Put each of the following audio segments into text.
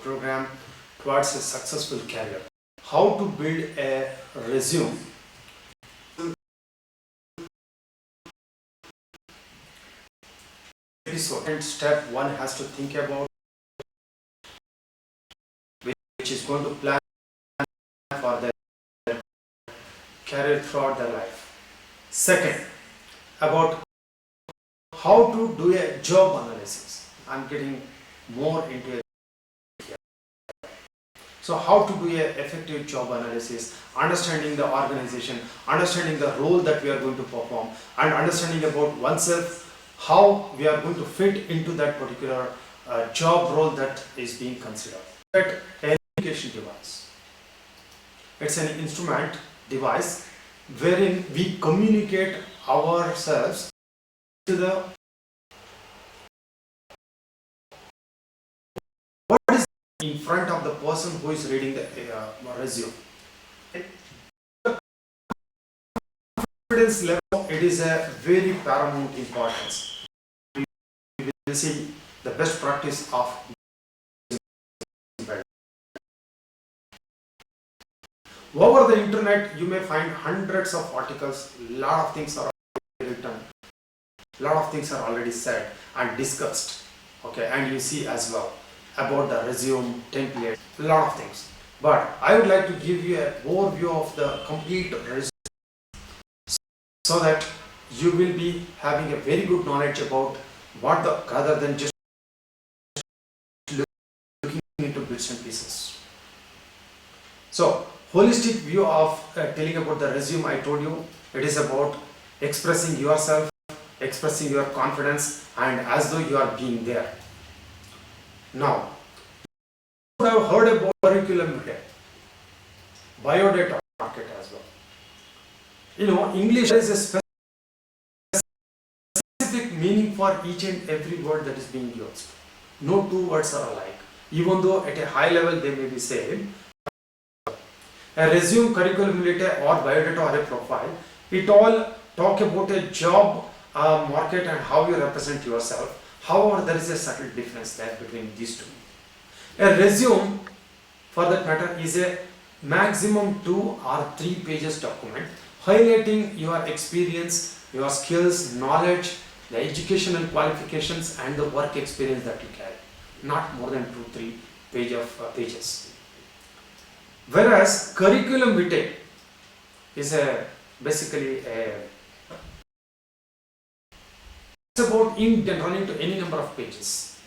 program towards a successful career. How to build a resume. And step one has to think about, which is going to plan for their career throughout their life. Second, about how to do a job analysis. I'm getting more into it. So how to do an effective job analysis, understanding the organization, understanding the role that we are going to perform, and understanding about oneself, how we are going to fit into that particular job role that is being considered. That communication device. It's an instrument device wherein we communicate ourselves to the what is in front of the person who is reading the resume. Confidence level, it is a very paramount importance. We will see the best practice of over the internet. You may find hundreds of articles, lot of things are written, lot of things are already said and discussed, okay, and you see as well about the resume template, a lot of things. But I would like to give you an overview of the complete resume so that you will be having a very good knowledge about what the, rather than just looking into bits and pieces. So holistic view of telling about the resume, I told you, it is about expressing yourself, expressing your confidence, and as though you are being there. Now, you would have heard about curriculum vitae, biodata market as well. You know, English is a specific meaning for each and every word that is being used. No two words are alike, even though at a high level they may be same. A resume, curriculum vitae or biodata or a profile, it all talk about a job market and how you represent yourself. However, there is a subtle difference there between these two. A resume, for that matter, is a maximum 2 or 3 pages document highlighting your experience, your skills, knowledge, the educational qualifications and the work experience that you carry. Not more than 2-3 pages. Whereas curriculum vitae is basically it's about it can run into any number of pages.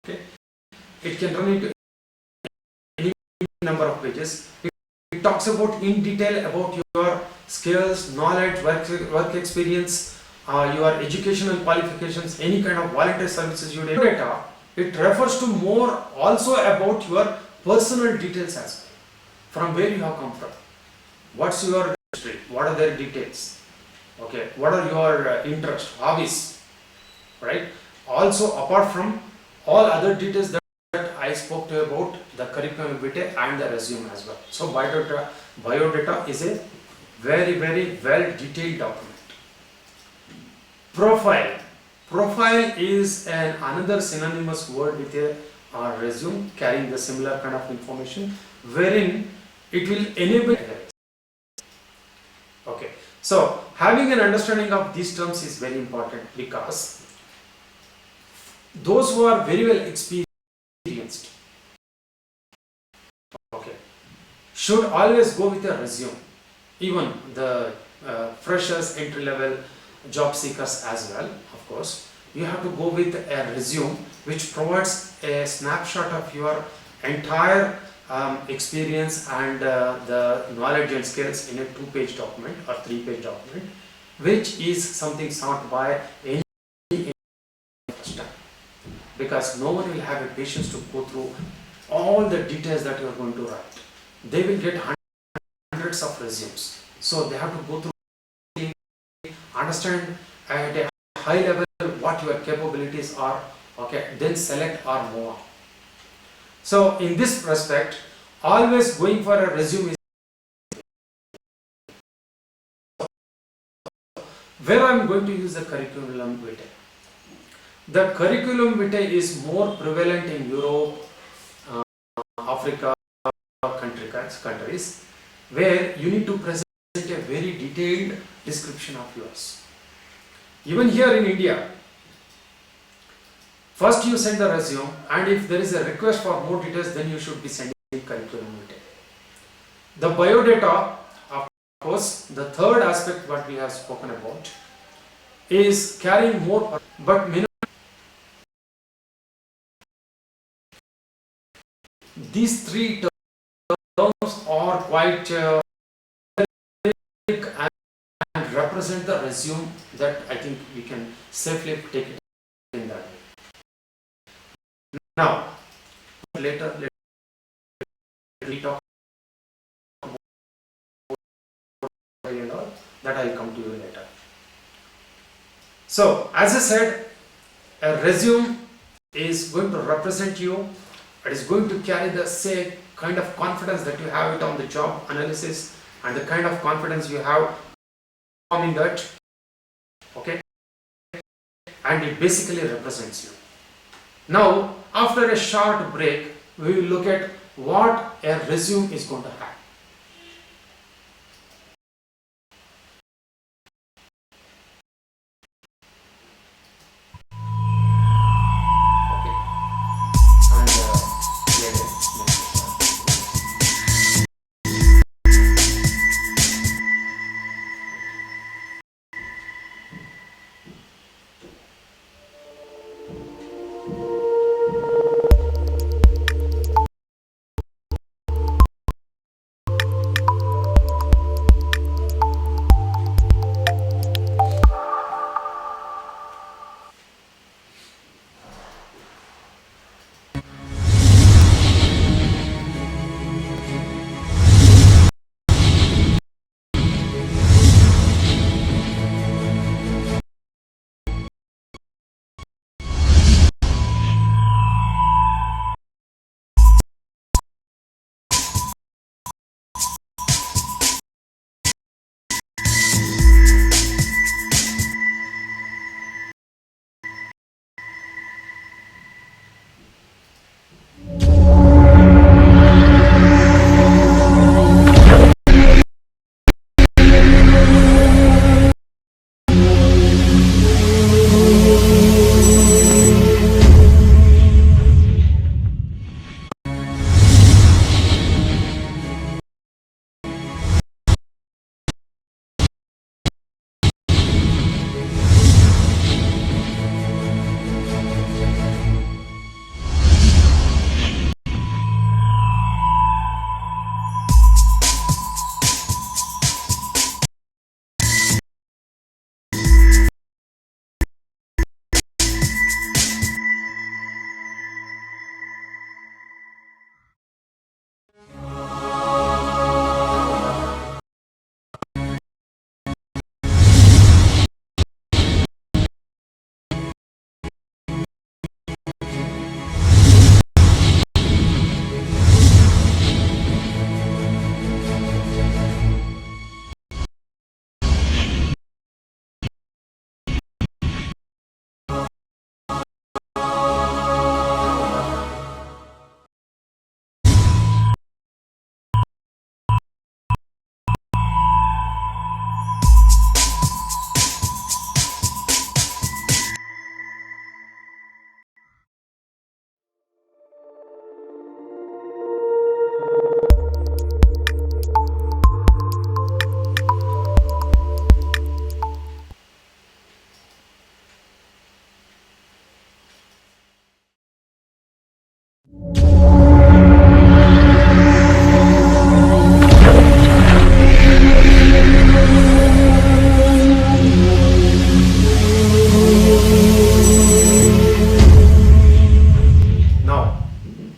Okay, it can run into any number of pages. It talks about in detail about your skills, knowledge, work experience, your educational qualifications, any kind of voluntary services you did. Data, it refers to more also about your personal details as well. From where you have come from, what's your history, what are their details, okay, what are your interests, hobbies, right? Also, apart from all other details that I spoke to you about, the curriculum vitae and the resume as well. So biodata is a very, very well detailed document. Profile is another synonymous word with a resume carrying the similar kind of information, wherein it will enable. Okay, so having an understanding of these terms is very important, because those who are very well experienced, okay, should always go with a resume. Even the freshers, entry level job seekers as well, of course, you have to go with a resume which provides a snapshot of your entire experience and the knowledge and skills in a 2-page document or 3-page document, which is something sought by any first time, because no one will have a patience to go through all the details that you are going to write. They will get hundreds of resumes, so they have to go through, understand at a high level what your capabilities are, okay, then select or move on. So in this respect, always going for a resume is where I am going to use the curriculum vitae. The curriculum vitae is more prevalent in Europe, Africa countries, where you need to present a very detailed description of yours. Even here in India, first you send the resume, and if there is a request for more details, then you should be sending curriculum vitae. The biodata, of course, the third aspect what we have spoken about is carrying more, but minimum. These three terms are quite and represent the resume that I think we can safely take it in that way. Now, later we talk about that. I'll come to you later. So, as I said, a resume is going to represent you. It is going to carry the same kind of confidence that you have it on the job analysis and the kind of confidence you have forming that, okay, and it basically represents you. Now, after a short break, we will look at what a resume is going to have.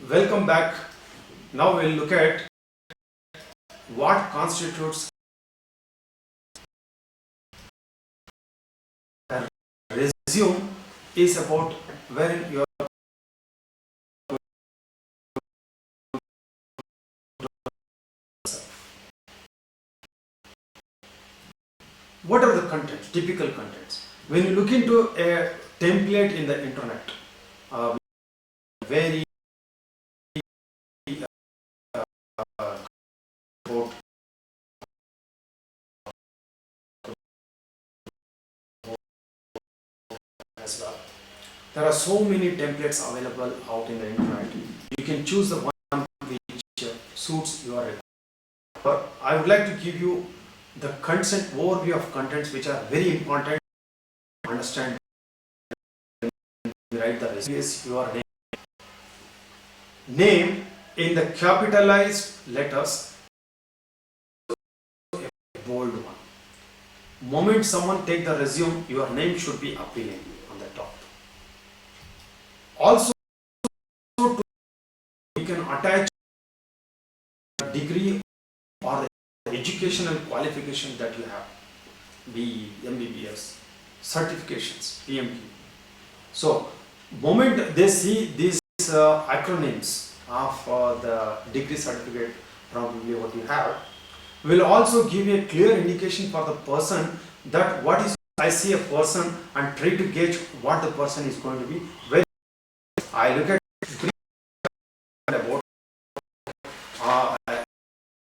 Welcome back. Now we'll look at what constitutes a resume is about wherein you are. What are the contents, typical contents? When you look into a template in the internet, very as well. There are so many templates available out in the internet. You can choose the one which suits your requirement. But I would like to give you the consent overview of contents which are very important to understand. Write the resume is your name. Name in the capitalized letters, a bold one. Moment someone take the resume, your name should be appearing on the top. Also, you can attach a degree or the educational qualification that you have, BE, MBBS, certifications, PMP. So, moment they see these acronyms of the degree certificate, probably what you have, will also give a clear indication for the person that what is, I see a person and try to gauge what the person is going to be. Very, I look at three about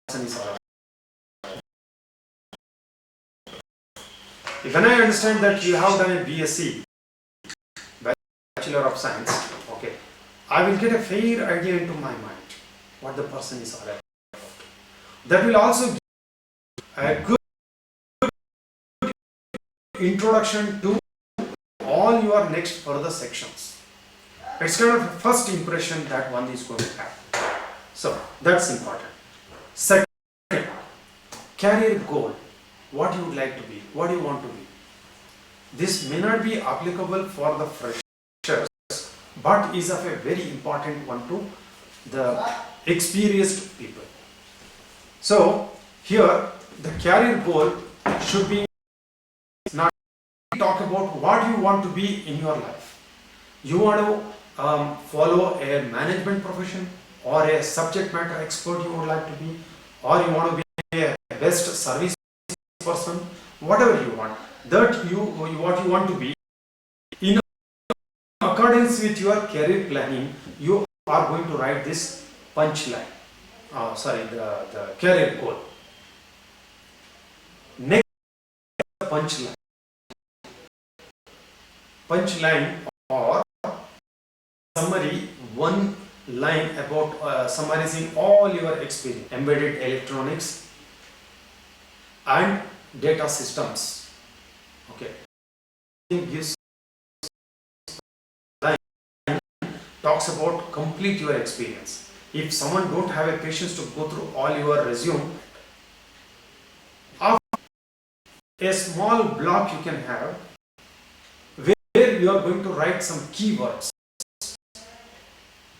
person is all. When I understand that you have done a BSc, Bachelor of Science, okay, I will get a fair idea into my mind what the person is all about. That will also give a good introduction to all your next further sections. It's kind of a first impression that one is going to have. So that's important. Second, career goal. What you would like to be, what you want to be. This may not be applicable for the freshers, but is of a very important one to the experienced people. So here the career goal should be not talk about what you want to be in your life. You want to follow a management profession or a subject matter expert you would like to be, or you want to be a best service person, whatever you want, that what you want to be, in accordance with your career planning, you are going to write this punchline. The career goal. Next, punchline. Punchline or summary, one line about summarizing all your experience, embedded electronics and data systems. Okay. Gives line, talks about complete your experience. If someone don't have a patience to go through all your resume, a small block you can have where you are going to write some keywords.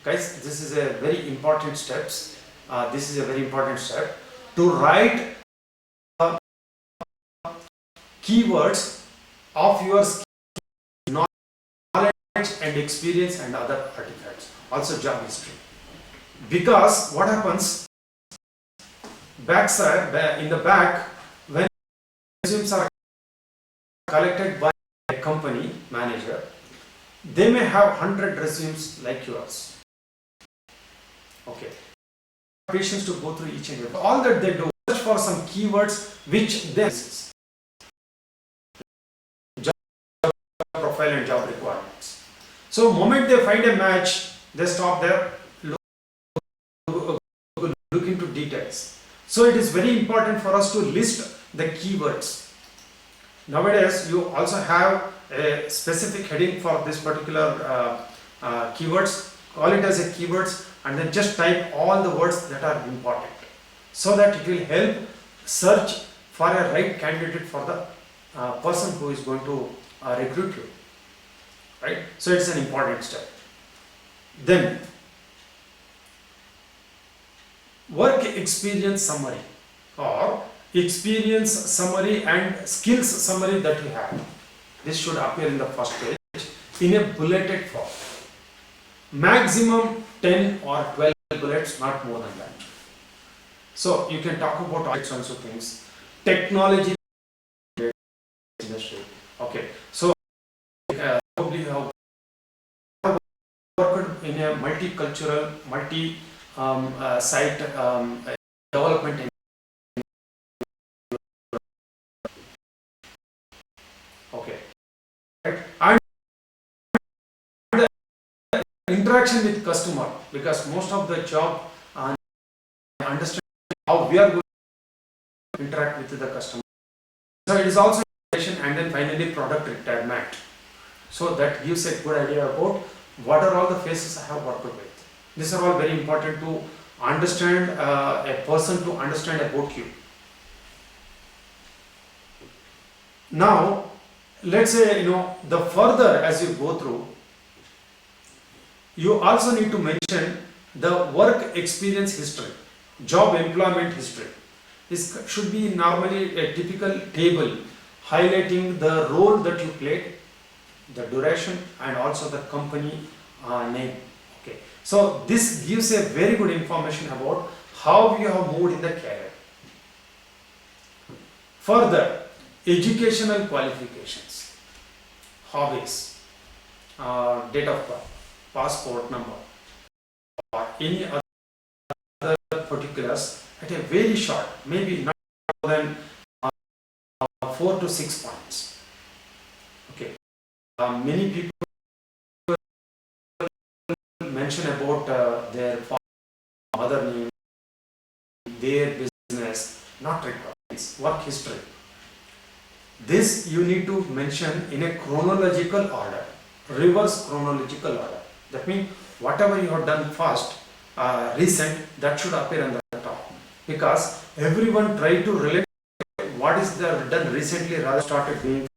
Guys, this is a very important step to write keywords of your knowledge and experience and other artifacts, also job history. Because what happens backside, in the back, when resumes are collected by a company manager, they may have 100 resumes like yours. Okay. Patience to go through each and every. All that they do, search for some keywords which they job profile and job requirements. So, moment they find a match, they stop there, look into details. So, it is very important for us to list the keywords. Nowadays, you also have a specific heading for this particular keywords. Call it as a keywords and then just type all the words that are important, so that it will help search for a right candidate for the person who is going to recruit you. Right? So it's an important step. Then work experience summary or experience summary and skills summary that you have. This should appear in the first page in a bulleted form. Maximum 10 or 12 bullets, not more than that. So you can talk about all sorts of things. Technology industry. Okay. So probably have worked in a multicultural, multi-site development. Okay. Right. And interaction with customer, because most of the job understand how we are going to interact with the customer. So it is also innovation, and then finally product requirement. So that gives a good idea about what are all the phases I have worked with. These are all very important to understand a person, to understand about you. Now let's say, the further as you go through, you also need to mention the work experience history, job employment history. This should be normally a typical table highlighting the role that you played, the duration, and also the company name. Okay, so this gives a very good information about how you have moved in the career. Further, educational qualifications, hobbies, date of birth, passport number, or any other particulars at a very short, maybe not more than 4 to 6 points. Okay, many people mention about their mother name, their business, not required. Work history. This you need to mention in a chronological order, reverse chronological order. That means whatever you have done first, recent, that should appear on the top, because everyone try to relate what is done recently rather started doing.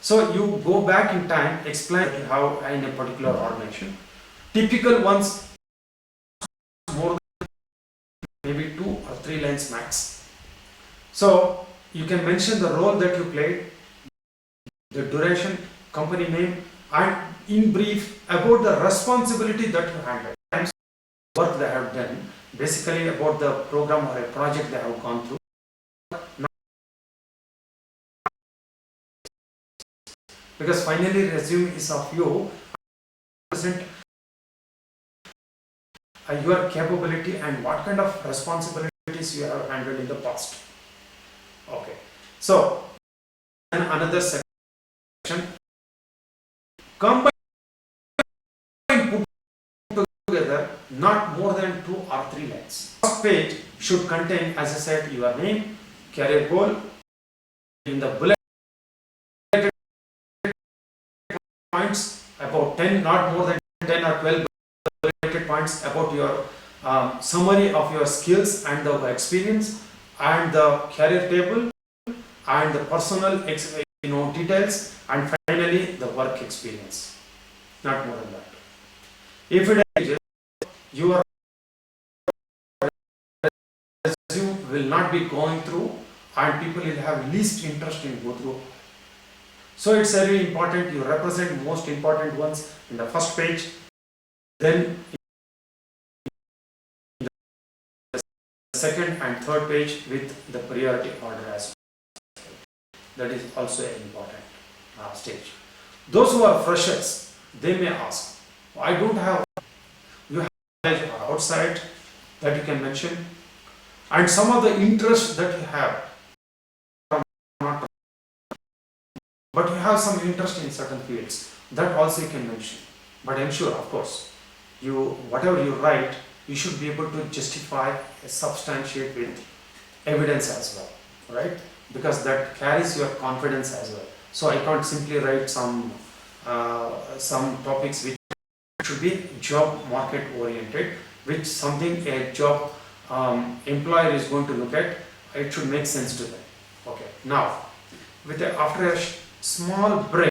So you go back in time, explain how in a particular organization. Typical ones more than maybe 2 or 3 lines max. So you can mention the role that you played, the duration, company name, and in brief about the responsibility that you handled. Work they have done, basically about the program or a project they have gone through. Because finally resume is of you, present your capability and what kind of responsibilities you have handled in the past. Okay, so then another section, combine, put together not more than 2 or 3 lines. First page should contain, as I said, your name, career goal, in the bullet points about 10, not more than 10 or 12 bulleted points about your summary of your skills and the experience, and the career table, and the personal details, and finally the work experience. Not more than that. If it is, your resume will not be going through, and people will have least interest in go through. So it's very important you represent most important ones in the first page, then in the second and third page with the priority order as well. That is also an important stage. Those who are freshers, they may ask, I don't have, you have outside that you can mention, and some of the interests that you have, but you have some interest in certain fields, that also you can mention. But ensure, of course, whatever you write, you should be able to justify, substantiate with evidence as well, right? Because that carries your confidence as well. So I can't simply write some topics which should be job market oriented, which something a job employer is going to look at. It should make sense to them. Okay. Now, after a small break,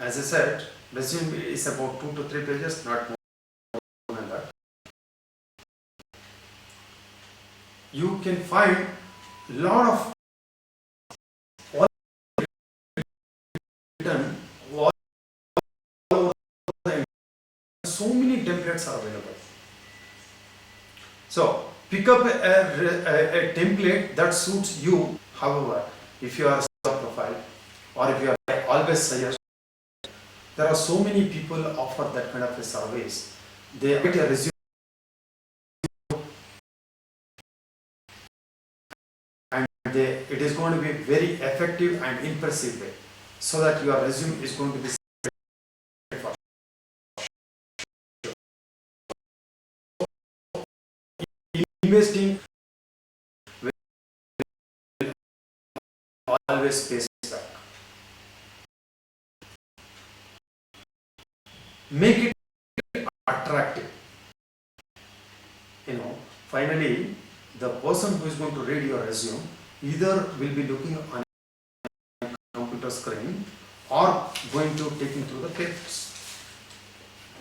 As I said, resume is about 2 to 3 pages, not more than that. You can find lot of all written all over the internet. So many templates are available. So pick up a template that suits you. However, if you are a profile or if you are, I always suggest, there are so many people offer that kind of a service. They get a resume and it is going to be very effective and impressive way, so that your resume is going to be investing will always pays back. Make it attractive. Finally, the person who is going to read your resume either will be looking on a computer screen or going to take it through the papers.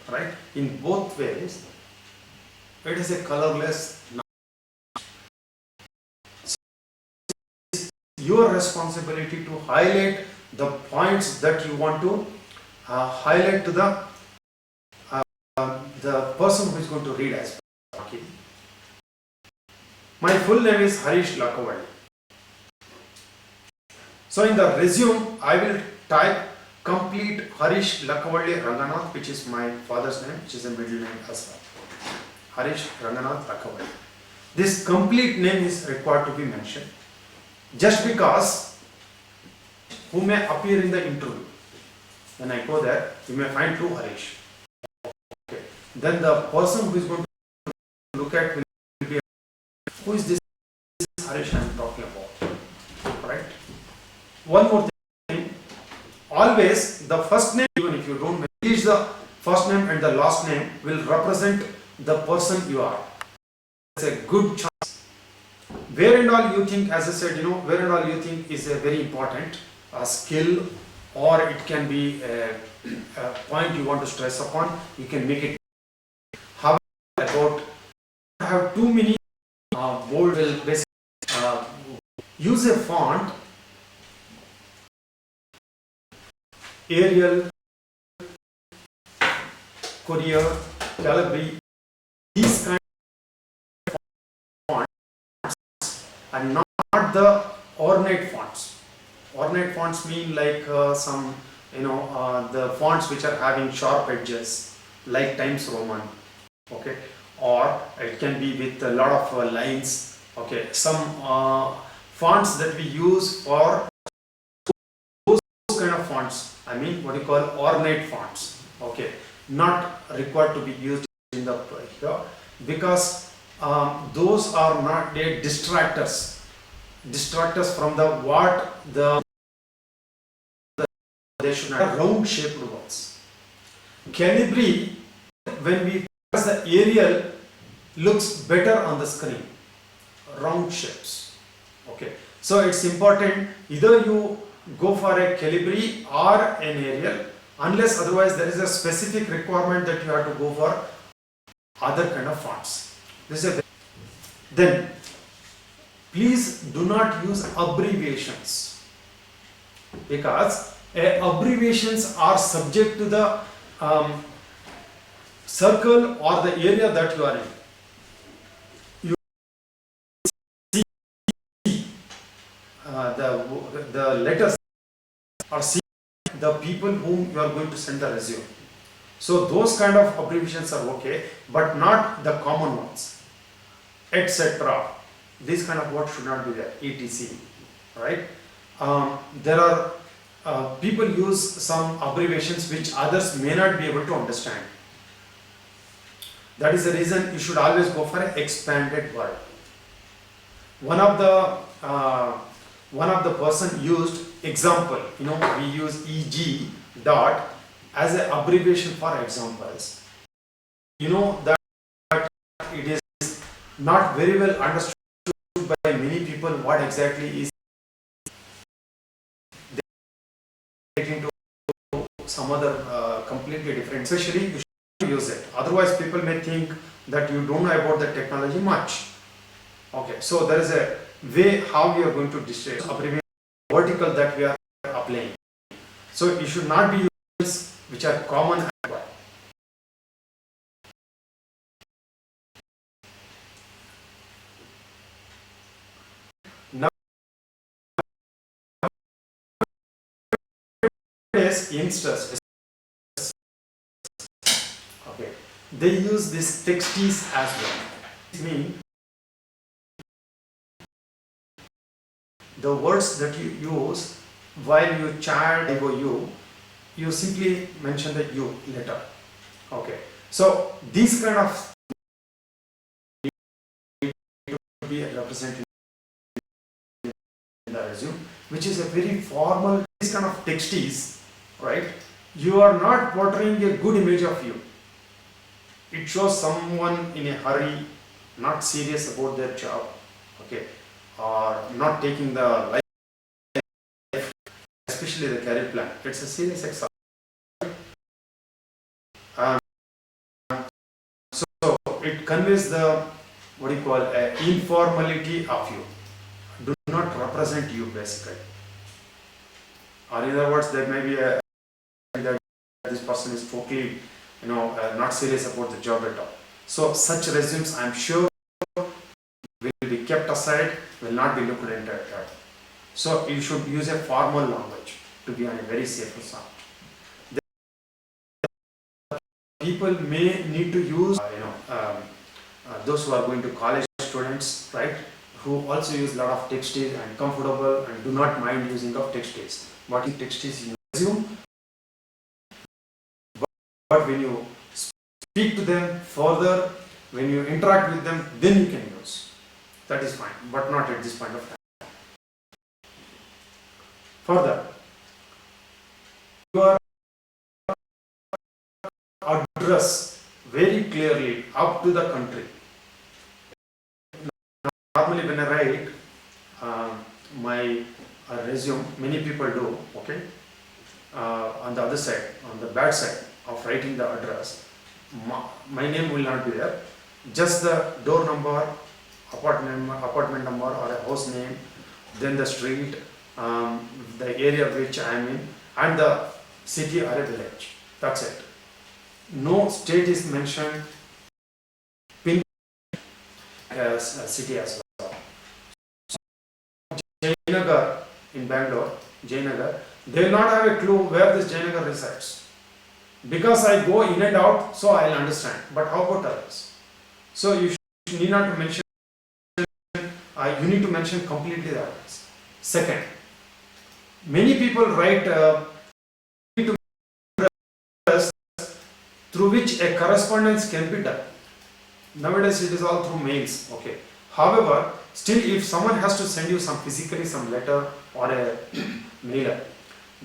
Right? In both ways, it is a colorless. Your responsibility to highlight the points that you want to highlight to the person who is going to read as well. Okay. My full name is Harish Lakawadi. So in the resume, I will type complete Harish Lakawadi Ranganath, which is my father's name, which is a middle name as well. Harish Ranganath Lakawadi. This complete name is required to be mentioned, just because who may appear in the interview. When I go there, you may find two Harish. Okay. Then the person who is going to look at will be, who is this Harish I am talking about, right? One more thing, always the first name, even if you don't mention the first name and the last name, will represent the person you are. It's a good chance. Where and all you think, as I said, where and all you think is a very important skill, or it can be a point you want to stress upon, you can make it. However, about have too many bold, will basically use a font, Arial, Courier, Calibri, these kind of fonts, and not the ornate fonts. Ornate fonts mean like some, the fonts which are having sharp edges, like Times Roman, okay, or it can be with a lot of lines, okay. Some fonts that we use for those kind of fonts, I mean what you call ornate fonts, okay, not required to be used in the here, because those are not distractors from the what they should have round shaped words. Calibri, when we press the Arial, looks better on the screen, round shapes, okay. So it's important, either you go for a Calibri or an Arial, unless otherwise there is a specific requirement that you have to go for other kind of fonts. Then please do not use abbreviations, because abbreviations are subject to the circle or the area that you are in. You see the letters, or see the people whom you are going to send the resume. So those kind of abbreviations are okay, but not the common ones, etc. These kind of words should not be there, etc. Right? There are people use some abbreviations which others may not be able to understand. That is the reason you should always go for an expanded word. One of the person used example. We use EG dot as an abbreviation for examples. That it is not very well understood by many people what exactly is taking to some other completely different. Especially you should use it. Otherwise, people may think that you don't know about the technology much. Okay, so there is a way how we are going to distribute abbreviation vertical that we are applying. So you should not be using which are common. Nowadays, youngsters, okay, they use this texties as well. It means the words that you use while you chat you simply mention the U letter. Okay, so these kind of be represented in the resume, which is a very formal. This kind of texties, right? You are not portraying a good image of you. It shows someone in a hurry, not serious about their job, okay, or not taking the life, especially the career plan. It's a serious exam. So it conveys the informality of you. Do not represent you basically. Or in other words, there may be a that this person is totally, not serious about the job at all. So such resumes, I'm sure, will be kept aside, will not be looked into at all. So you should use a formal language to be on a very safe side. People may need to use, those who are going to college students, right, who also use a lot of texties and comfortable and do not mind using of texties. What is texties in resume? But when you speak to them further, when you interact with them, then you can use. That is fine, but not at this point of time. Further, your address very clearly up to the country. Normally when I write my resume, many people do, okay, on the other side, on the bad side of writing the address, my name will not be there, just the door number, apartment number or a house name, then the street, the area which I am in, and the city or a village. That's it. No state is mentioned, pin as a city as well. So, Jayanagar in Bangalore, Jayanagar, they will not have a clue where this Jayanagar resides. Because I go in and out, so I will understand. But how about others? So you need not to mention, you need to mention completely the address. Second, many people write through which a correspondence can be done. Nowadays it is all through mails, okay. However, still if someone has to send you physically some letter or a mailer,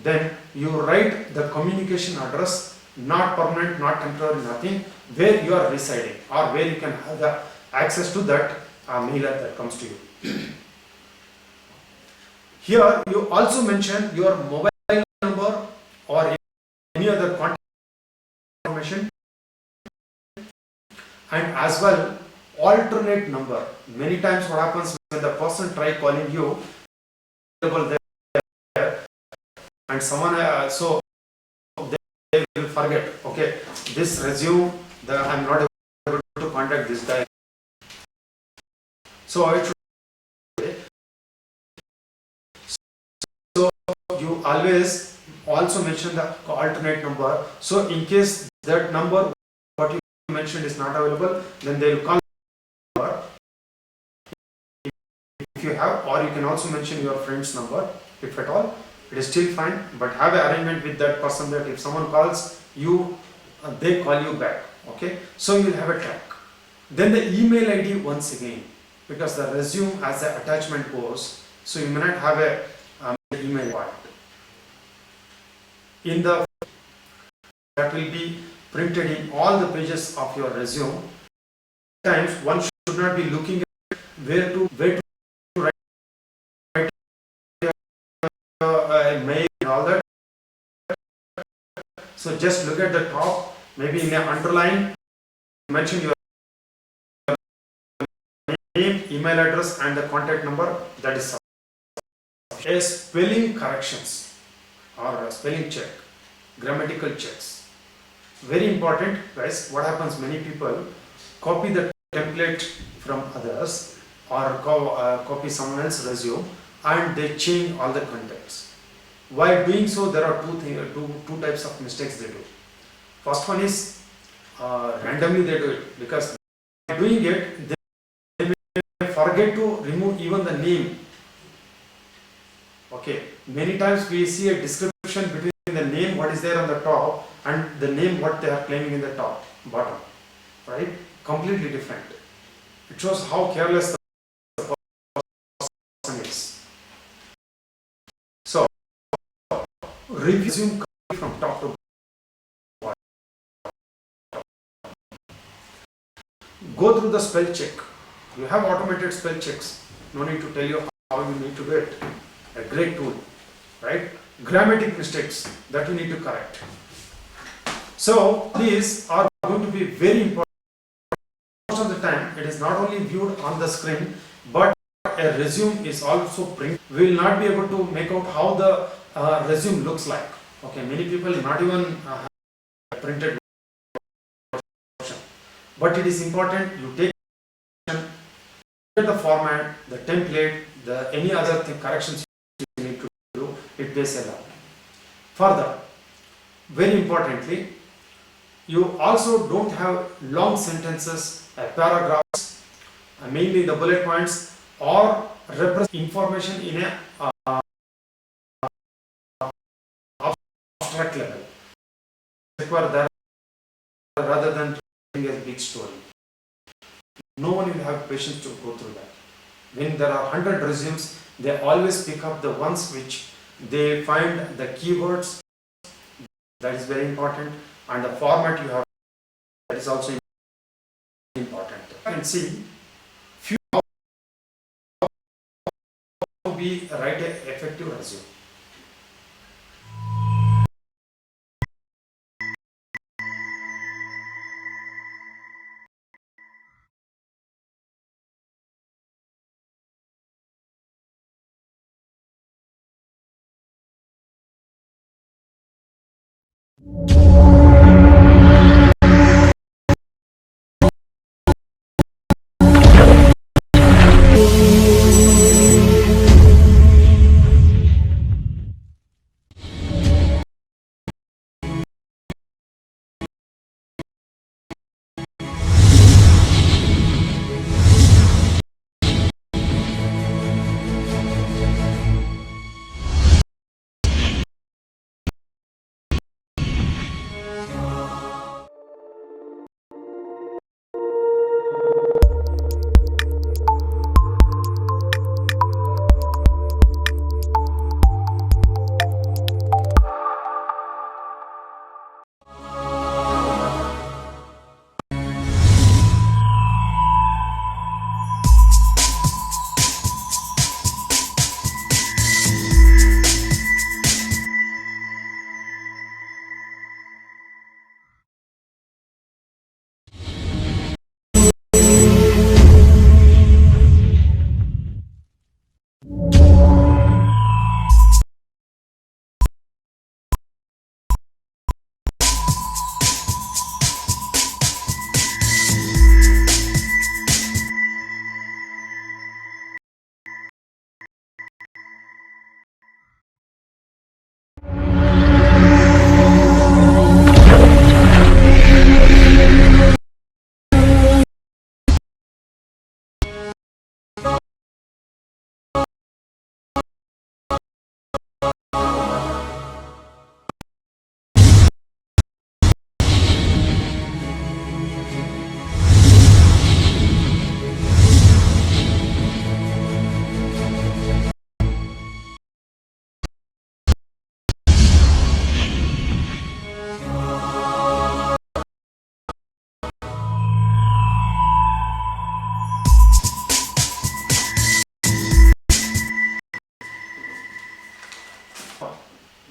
then you write the communication address, not permanent, not temporary, nothing, where you are residing or where you can have the access to that mailer that comes to you. Here you also mention your mobile number or any other contact information, and as well alternate number. Many times what happens when the person try calling you there and someone so they will forget, okay, this resume that I am not able to contact this guy, so I should, so you always also mention the alternate number, so in case that number what you mentioned is not available, then they will call if you have, or you can also mention your friend's number if at all. It is still fine, but have an arrangement with that person that if someone calls you, they call you back, okay. So you will have a track. Then the email ID once again, because the resume as the attachment goes, so you may not have a email part. In the that will be printed in all the pages of your resume. Times one should not be looking at where to write mail and all that. just look at the top, maybe in an underline, mention your name, email address and the contact number. That is sufficient. A spelling corrections or a spelling check, grammatical checks. Very important, guys. What happens, many people copy the template from others or copy someone else's resume and they change all the contents. While doing so, there are two types of mistakes they do. First one is randomly they do it, because by doing it they may forget to remove even the name. Okay, many times we see a description between the name what is there on the top and the name what they are claiming in the bottom, right? Completely different. It shows how careless the person is. So resume from top to bottom. Go through the spell check. You have automated spell checks. No need to tell you how you need to do it. A great tool, right? Grammatic mistakes that you need to correct. So these are going to be very important. Most of the time it is not only viewed on the screen, but a resume is also printed. We will not be able to make out how the resume looks like. Okay, many people not even have a printed version. But it is important you take the format, the template, any other corrections you need to do, it pays a lot. Further, very importantly, you also don't have long sentences, paragraphs, mainly the bullet points, or represent information in a abstract level. Require that rather than telling a big story. No one will have patience to go through that. When there are 100 resumes, they always pick up the ones which they find the keywords. That is very important, and the format you have, that is also important. You can see few how we write an effective resume.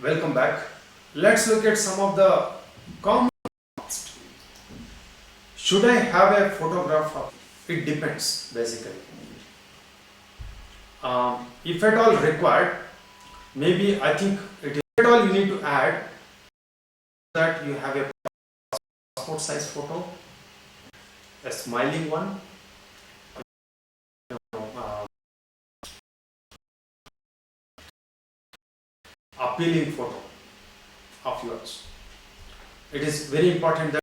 Welcome back. Let's look at some of the Common cost. Should I have a photograph of it? Depends basically. If at all required, maybe I think it is at all you need to add that you have a passport size photo, a smiling one, uh, appealing photo of yours. It is very important that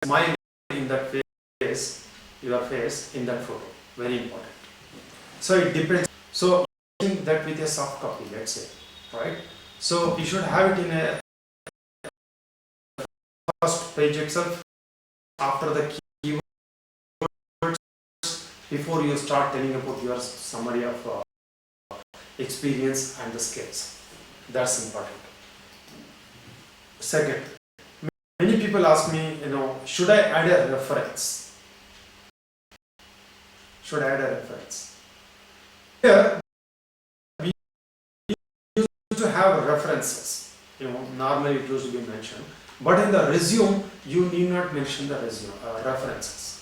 smile in that face, your face in that photo. Very important. So it depends. So think that with a soft copy, let's say, right? So you should have it in a first page itself after the keywords before you start telling about your summary of experience and the skills. That's important. Second, many people ask me, should I add a reference? Should I add a reference? Here, we used to have references. Normally it used to be mentioned. But in the resume, you need not mention the references.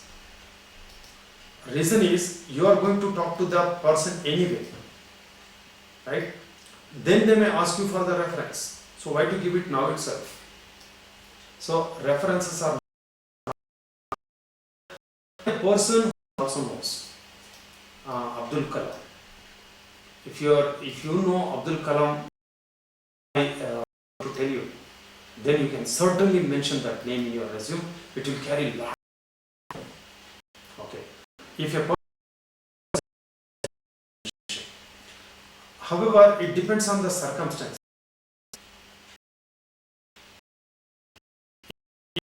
Reason is, you are going to talk to the person anyway. Right? Then they may ask you for the reference. So why to give it now itself? So references are a person who also knows Abdul Kalam. If you know Abdul Kalam, to tell you, then you can certainly mention that name in your resume. It will carry a lot. Okay. If a person, however, it depends on the circumstance.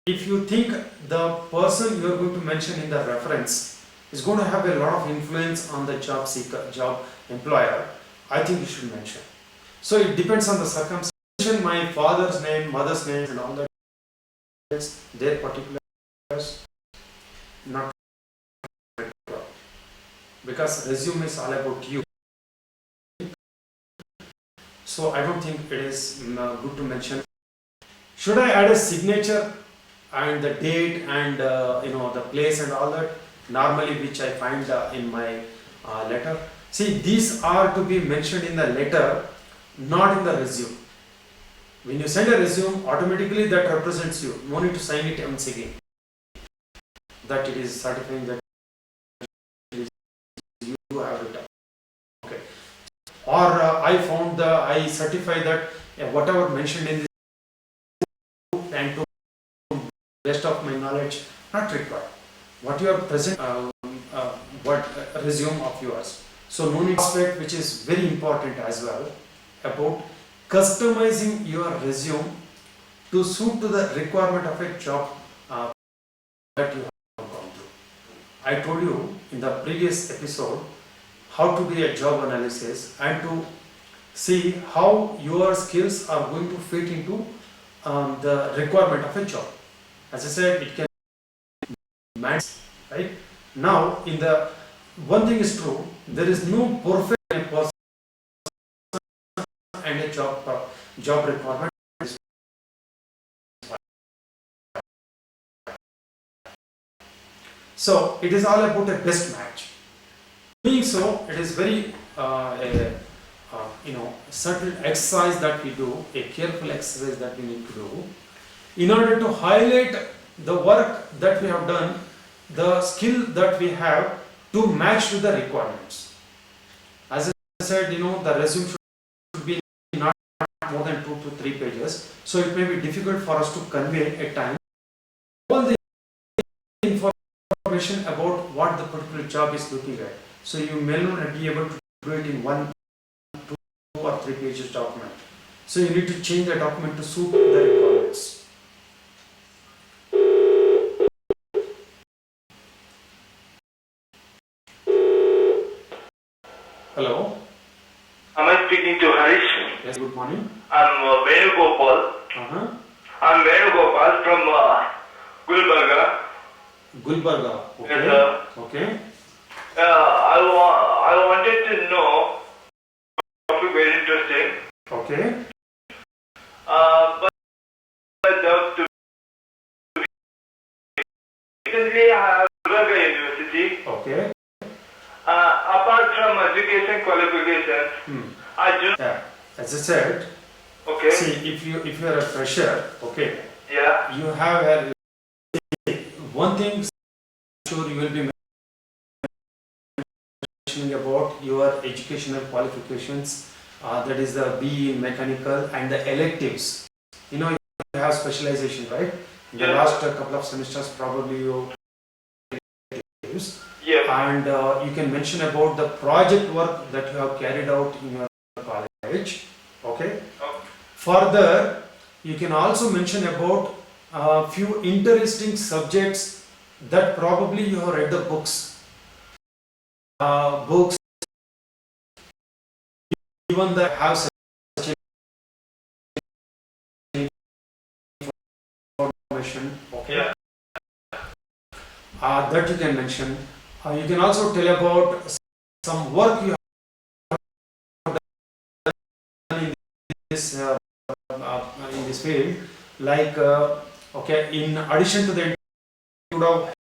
If you think the person you are going to mention in the reference is going to have a lot of influence on the job employer, I think you should mention. So it depends on the circumstance. My father's name, mother's name, and all that, their particulars, not because resume is all about you. So I don't think it is good to mention. Should I add a signature and the date and the place and all that? Normally, which I find in my letter. See, these are to be mentioned in the letter, not in the resume. When you send a resume, automatically that represents you. No need to sign it once again. That it is certifying that you have written. Okay. Or I certify that whatever mentioned in this and to best of my knowledge, not required. What you are present, resume of yours. So no need aspect which is very important as well about customizing your resume to suit to the requirement of a job that you have gone through. I told you in the previous episode how to do a job analysis and to see how your skills are going to fit into the requirement of a job. As I said, it can match, right? Now, one thing is true, there is no perfect person and a job requirement. So it is all about a best match. Doing so, it is very certain exercise that we do, a careful exercise that we need to do, in order to highlight the work that we have done, the skill that we have to match to the requirements. As I said, the resume should be not more than 2 to 3 pages, so it may be difficult for us to convey at times all the information about what the particular job is looking at. So you may not be able to do it in 1, 2 or 3 pages document. So you need to change the document to suit the requirements. Hello. Am I speaking to Harish? Yes, good morning. I'm Venugopal. I'm Venugopal from Gulbarga. Gulbarga. Okay. Yes, sir. Okay. I wanted to know, topic very interesting. Okay. But qualifications. I do. Yeah. As I said, Okay. see, if you are a fresher, okay, Yeah. you have a one thing sure you will be mentioning about your educational qualifications. That is the BE in mechanical and the electives. You know, you have specialization, right? In the Yeah. last couple of semesters, probably you electives. Yeah. And you can mention about the project work that you have carried out in your college. Okay. Okay. Further, you can also mention about a few interesting subjects that probably you have read the books. Books, even that have such information. Okay. Yeah. That you can mention. You can also tell about some work you have done in this field, like okay. In addition to that, you would have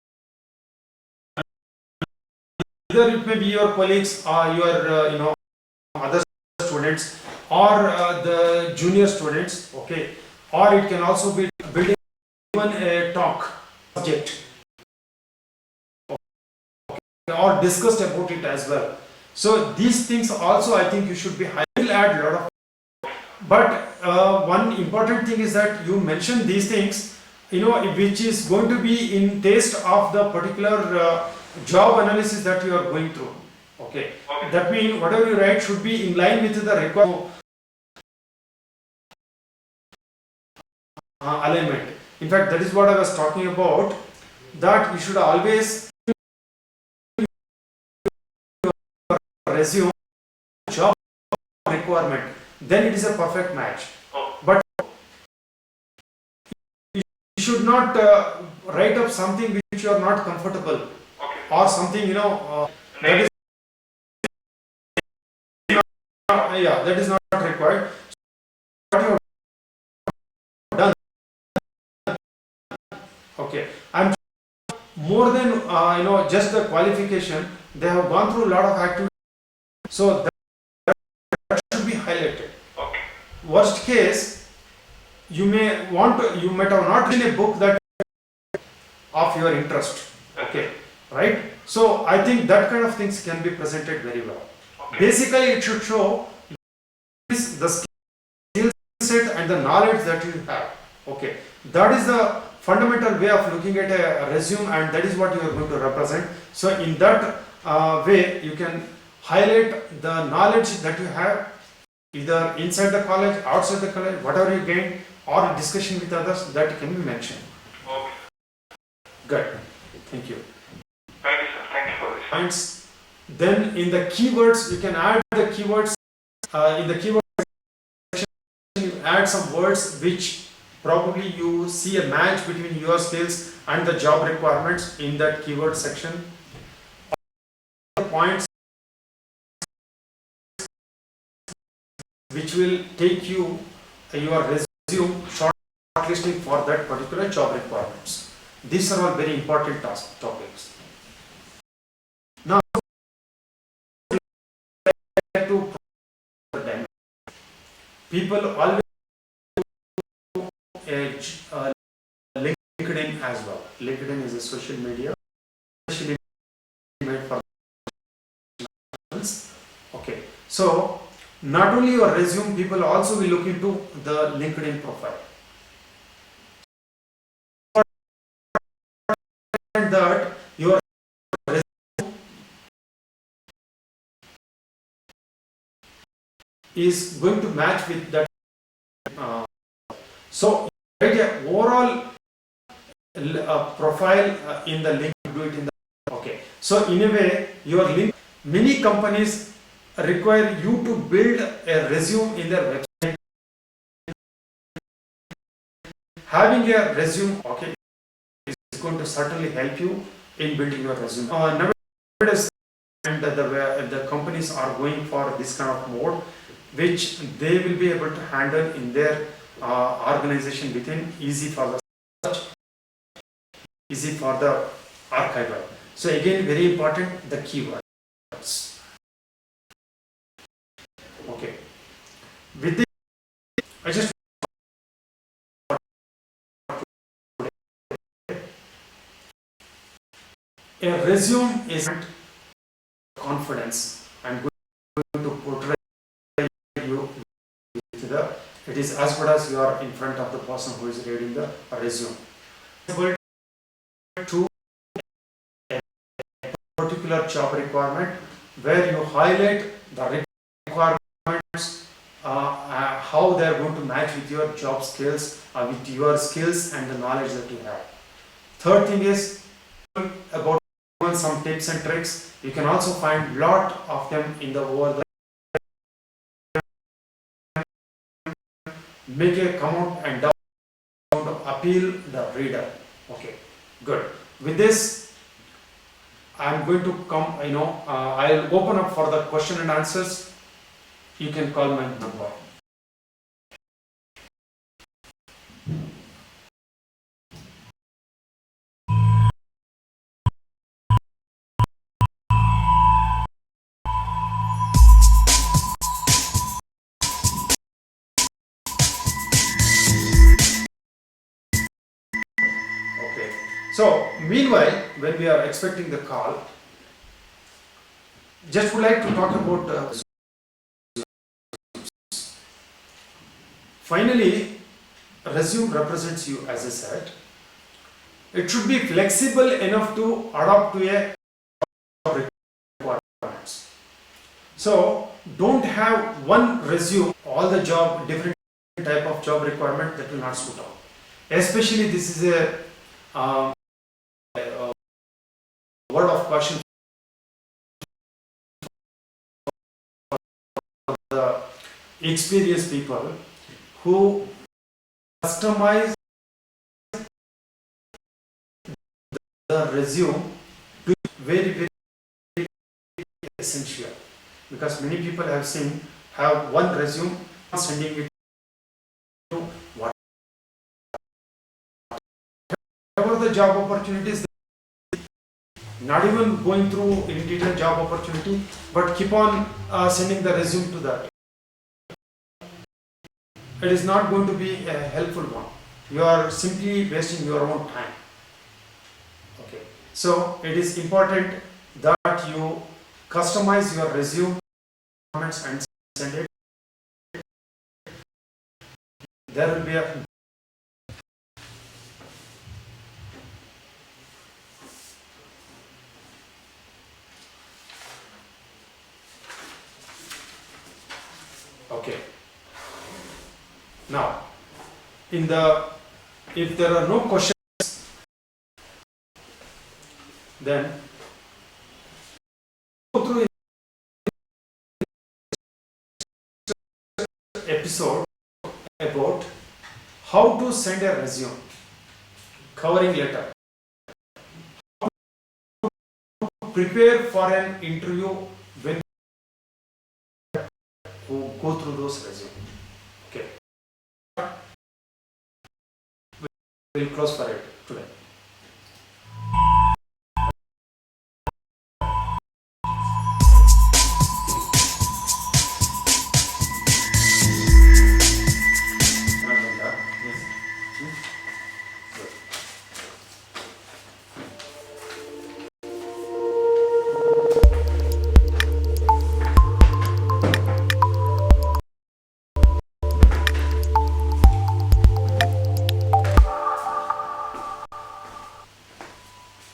either it may be your colleagues or your other students or the junior students, okay, or it can also be building even a talk subject, okay, or discussed about it as well. So these things also I think you should be high. Will add a lot of, but one important thing is that you mention these things, which is going to be in taste of the particular job analysis that you are going through. Okay. Okay. That means whatever you write should be in line with the required alignment. In fact, that is what I was talking about. That you should always resume job requirement. Then it is a perfect match. Oh. But you should not write up something which you are not comfortable, Okay. or something that is that is not required. What you have done, okay. I'm more than just the qualification. They have gone through a lot of activities, so that should be highlighted. Okay. Worst case, you might have not written a book that of your interest. Okay, right? So I think that kind of things can be presented very well. Okay. Basically, it should show the skill set and the knowledge that you have. Okay, that is the fundamental way of looking at a resume, and that is what you are going to represent. So in that way, you can highlight the knowledge that you have, either inside the college, outside the college, whatever you gain, or discussion with others, that can be mentioned. Okay. Good. Thank you. Thank you, sir. Thank you for this. Points. Then in the keywords, you can add the keywords. In the keyword section, you add some words which probably you see a match between your skills and the job requirements in that keyword section. Points which will take you your resume shortlisting for that particular job requirements. These are all very important topics. Now, to people always LinkedIn as well. LinkedIn is a social media, especially made for professionals. Okay, so not only your resume, people also will look into the LinkedIn profile. And that your resume is going to match with that. So write a overall profile in the link. Do it in the okay. So in a way, your link. Many companies require you to build a resume in their website. Having a resume, okay, is going to certainly help you in building your resume. Nowadays, and the companies are going for this kind of mode, which they will be able to handle in their organization within, easy for the search, easy for the archival. So again, very important, the keywords. Okay. With this, I just a resume is confidence and going to portray you with the. It is as good as you are in front of the person who is reading the resume. To a particular job requirement where you highlight the requirements, how they are going to match with your job skills, with your skills and the knowledge that you have. Third thing is about some tips and tricks. You can also find lot of them in the world. Make a comment and down to appeal the reader. Okay, good. With this, I am going to come, I'll open up for the question and answers. You can call my number. Okay. So, meanwhile, when we are expecting the call, just would like to talk about finally, resume represents you, as I said. It should be flexible enough to adapt to a job requirements. So, don't have one resume, all the job, different type of job requirement that will not suit out. Especially this is a word of caution for the experienced people who customize the resume to very, very essential, because many people have one resume, sending it to whatever the job opportunities, not even going through in detail job opportunity, but keep on sending the resume to that. It is not going to be a helpful one. You are simply wasting your own time. Okay. So it is important that you customize your resume and send it. There will be a okay. Now, if there are no questions, then go through episode about how to send a resume, covering letter, prepare for an interview when you go through those resume. Okay. We'll close for it today.